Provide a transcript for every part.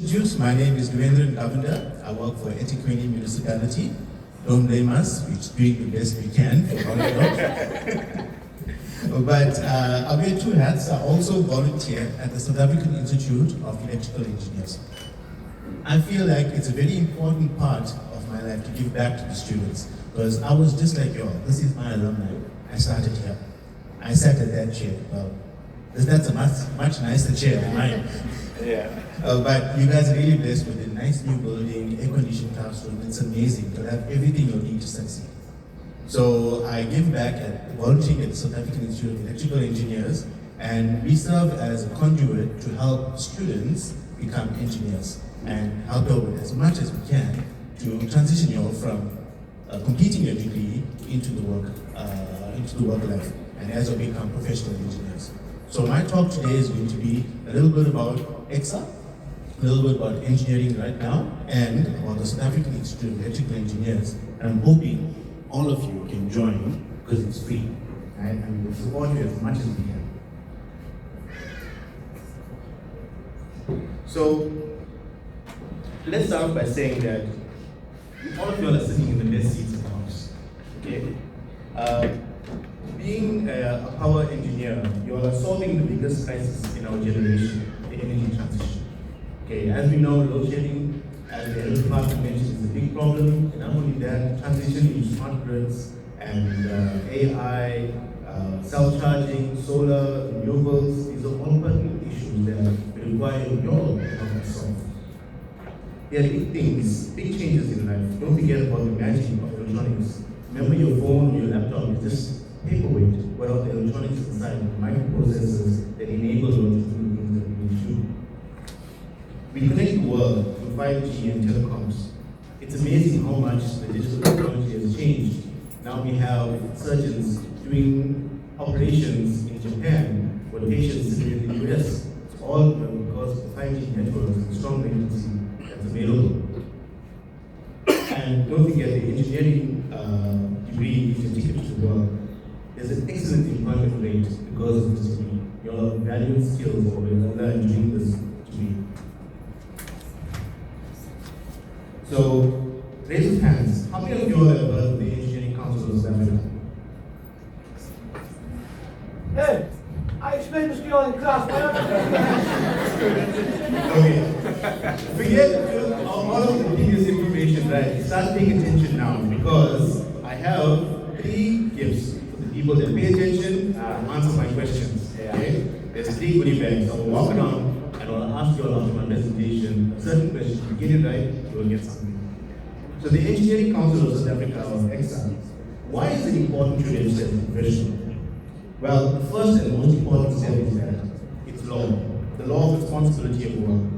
My name is Luendran, Govender. I work for Etiquette Municipality. Don't blame us, we're doing the best we can for all of But I wear two hats. I also volunteer at the South African Institute of Electrical Engineers. I feel like it's a very important part of my life to give back to the students, because I was just like you all. This is my alumni. I started here. I sat at that chair. Well, that's a much nicer chair than mine. Yeah. But you guys are really blessed with a nice new building, air-conditioned classroom. It's amazing. You'll have everything you'll need to succeed. So I give back at volunteering at the South African Institute of Electrical Engineers, and we serve as a conduit to help students become engineers and help them as much as we can to transition you all from completing your degree into the work life, and as you become professional engineers. So my talk today is going to be a little bit about EXA, a little bit about engineering right now, and about the South African Institute of Electrical Engineers. And I'm hoping all of you can join because it's free, right? And we'll support you as much as we can. So let's start by saying that all of you are sitting in the best seats in the house. Okay? Being a power engineer, you are solving the biggest crisis in our generation, the energy transition. Okay, as we know, load shedding, as the energy department mentioned, is a big problem. And not only that, transition into smart grids and AI, self-charging, solar, renewables, these are all pertinent issues that require your help to solve. There are big things, big changes in life. Don't forget about the magic of electronics. Remember, your phone, your laptop is just paperweight, without the electronics inside, microprocessors that enable us to do things that we need to do. We connect the world through 5G and telecoms. It's amazing how much the digital technology has changed. Now we have surgeons doing operations in Japan with patients sitting in the US. It's all because of the 5G networks and strong latency that's available. And don't forget the engineering degree is a ticket to the world. There's an excellent employment rate because of this degree. Your valued skills or your learned doing this degree. So, raise your hands. How many of you have heard of the Engineering Council of South Africa? Hey, I explained this to you all in class. Okay. Forget all of the previous information, right? Start paying attention now, because I have 3 gifts. People that pay attention, answer my questions. Okay? There's 3 goodie bags. I will walk around and I'll ask you all after my presentation a certain question. If you get it right, you will get something. So the Engineering Council of South Africa, or EXA, why is it important to register as a professional? Well, the first and most important step is that it's law. The law of responsibility of work.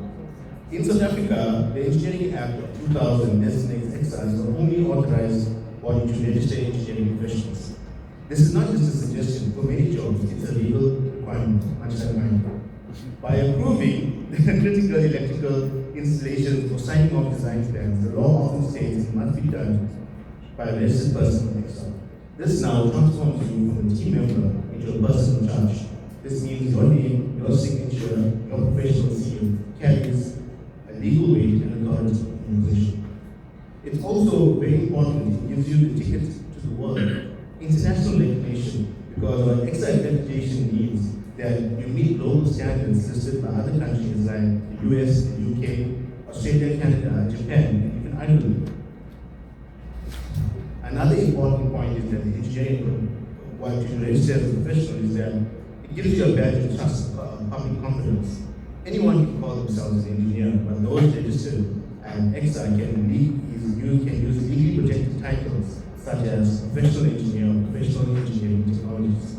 In South Africa, the Engineering Act of 2000 designates EXA as the only authorized body to register engineering professionals. This is not just a suggestion. For many jobs, it's a legal requirement, much like mine. By approving the critical electrical installations or signing off design plans, the law often states it must be done by a registered person of EXA. This now transforms you from a team member into a person in charge. This means your name, your signature, your professional seal carries a legal weight and authority in your position. It's also very important, it gives you the ticket to the world. International recognition, because our EXA accreditation means that you meet global standards listed by other countries like the US, the UK, Australia, Canada, Japan, and even Ireland. Another important point is that the engineering, what you register as a professional, is that it gives you a badge of trust, public confidence. Anyone can call themselves an engineer, but those registered at EXA can use legally protected titles such as professional engineer or professional engineering technologies.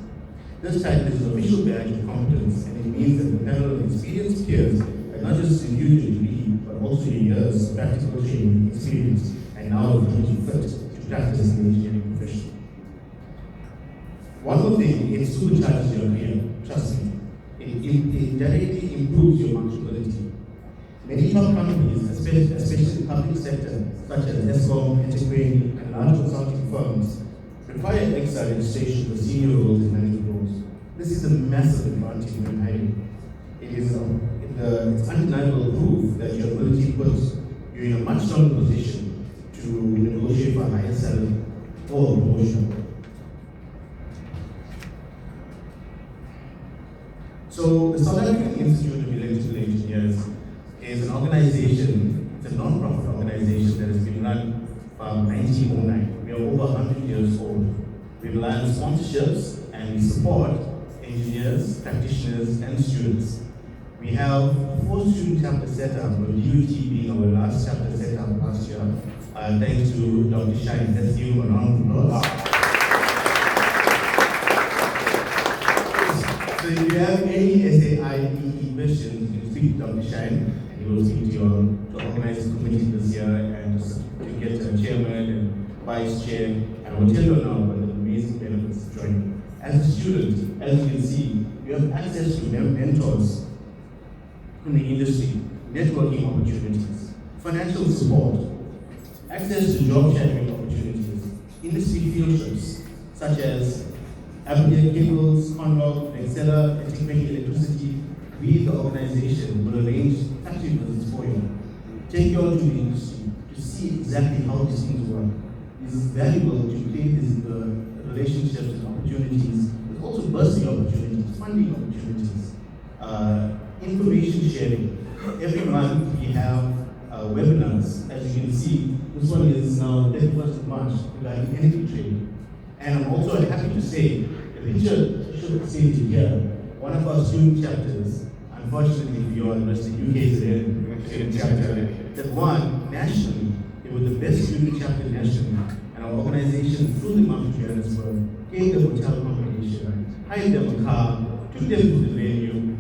This title is an official badge of competence, and it means that the panel of experienced peers have not just reviewed your degree, but also your years of practical training experience, and now is deemed fit to practice in the engineering profession. One more thing, it supercharges your career, trust me. It directly improves your marketability. Many top companies, especially the public sector, such as Eskom, Etiquette, and large consulting firms, require EXA registration for senior roles and management roles. This is a massive advantage when hiring. It is it's undeniable proof that you're strong position to negotiate for a higher salary or promotion. So the South African Institute of Electrical Engineers is an organization, it's a non-profit organization that has been run from 1909. We are over 100 years old. We rely on sponsorships and we support engineers, practitioners, and students. We have 4 student chapters set up, with DUT being our last chapter set up last year, thanks to Dr. Shine. Let's give him a round of applause. So if you have any SAIEE questions, you can speak to Dr. Shine, and he will speak to you to organize the committee this year and to get a chairman and vice chair. And I will tell you now about the amazing benefits of joining. As a student, as you can see, you have access to mentors in the industry, networking opportunities, financial support, access to job shadowing opportunities, industry field trips, such as Aberdeen Cables, Conlog, Excella, Technical Electricity. We, the organization, will arrange factory visits for you. Take you on to the industry to see exactly how these things work. It is valuable to create these relationships and opportunities, but also bursary opportunities, funding opportunities, information sharing. Every month we have webinars. As you can see, this one is now 31st of March regarding energy trading. And I'm also happy to say, the picture should say it here, one of our student chapters, unfortunately for you all, the rest of the UK is there, student chapter, that won nationally. It was the best student chapter nationally. And our organization flew them up to Johannesburg, gave them hotel accommodation, hired them a car, took them to the venue,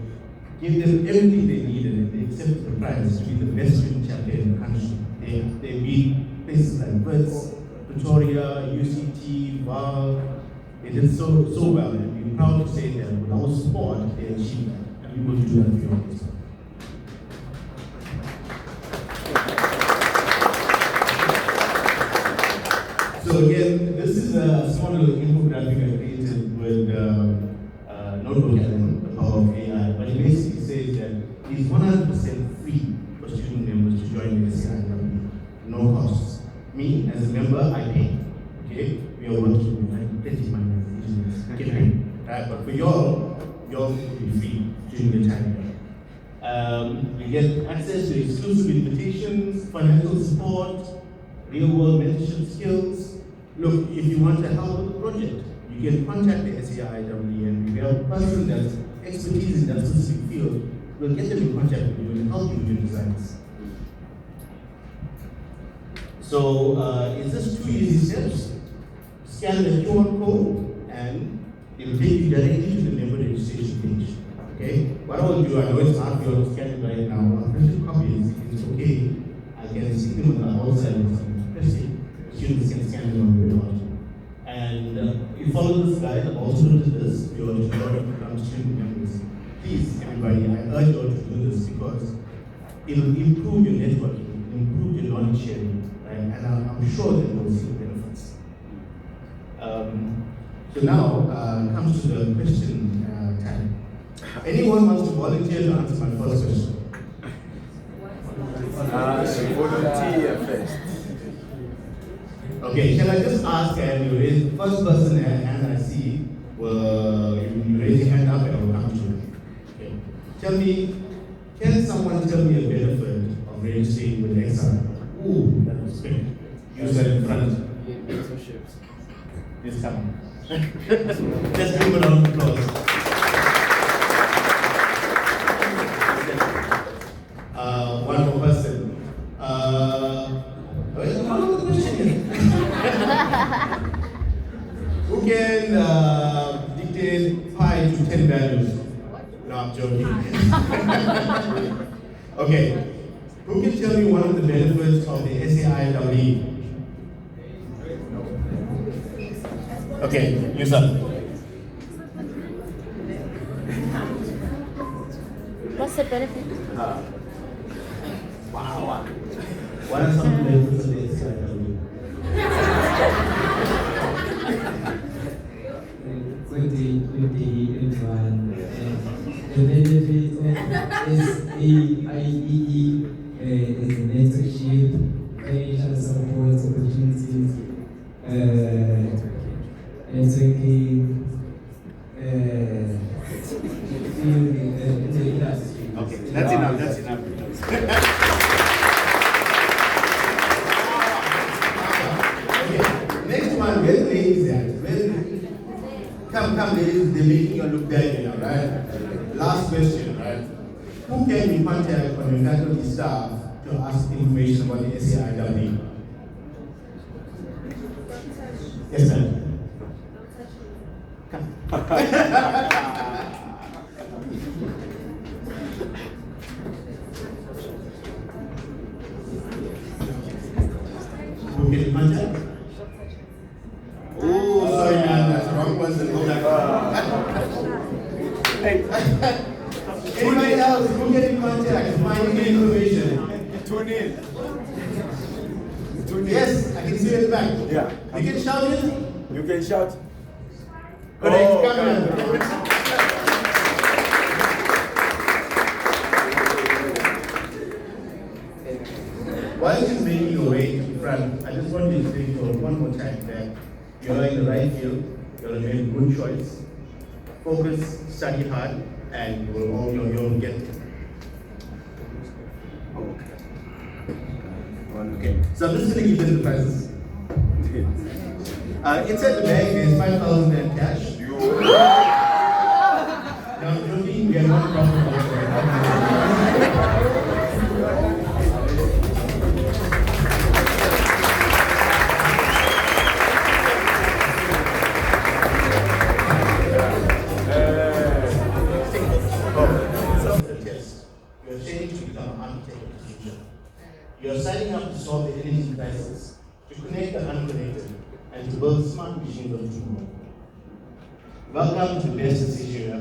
gave them everything they needed, and they accepted the prize to be the best student chapter in the country. They beat places like Wits, Pretoria, UCT, VAL. They did so well, and we're proud to say that with our support, they achieved that, and we will do that for you also. So again, this is a small little infographic I created with Notebook and the power of AI, but it basically says that it is 100% free for student members to join the SAIEE, no costs. Me, as a member, I pay. Okay? We are working with plenty of money as engineers. Get paid. Right? But for y'all will be free during the time. You get access to exclusive invitations, financial support, real-world mentorship skills. Look, if you want to help with the project, you can contact the SAIEE, and we have a person that's expertise in that specific field. We'll get them in contact with you and help you with your designs. So it's just 2 easy steps. Scan the QR code and it will take you directly to the member registration page. Okay? What I will do, I know it's hard for you to scan it right now. I'll print the copies. If it's okay, I can stick them on the outside of the press it. Students can scan them on the way. And you follow this guide. I've also noted this for your student members. Please, everybody, I urge you all to do this because it will improve your networking, improve your knowledge sharing. And I'm sure that you will see the benefits. So now comes to the question time. Anyone wants to volunteer to answer my first question? Volunteer first. Okay, shall I just ask and you raise the first person hand I see? Well, you raise your hand up and I will come to you. Okay. Tell me, can someone tell me a benefit of registering with XR? Ooh, that was quick. You said in front. Please come. Let's give him a round of applause. One more person. Who can dictate pi to 10 values? No, I'm joking. Okay. Who can tell me one of the benefits of the SAIEE? Okay, you sir. What's the benefit? Wow. What are some benefits of the SAIEE? Good day, everyone. The benefit of SAIEE is mentorship, Okay, next one, where the ladies at? Come, ladies, they're making you look bad, you know, right? Last question, right? Who can you contact on your faculty staff to ask information about the SAIEE? Yes, ma'am. Who can you contact? Oh, sorry, man, that's the wrong person. Go back. Anybody else who can you contact to find any information? Tune in. Yes, I can see you at the back. Yeah. You can shout it. You can shout. Correct, Oh, come okay. here. While you're making your way to the front, I just want you to think one more time that you're in the right field, you're making a good choice. Focus, study hard, and you'll get it. Okay, so I'm just going to give them the prizes. Inside the bag there's 5,000 in cash. Now, Jyoti, we are not talking about test. You're training to become an architect of the future. You're signing up to solve the energy crisis, to connect the unconnected, and to build smart machines of tomorrow. Welcome to the best decision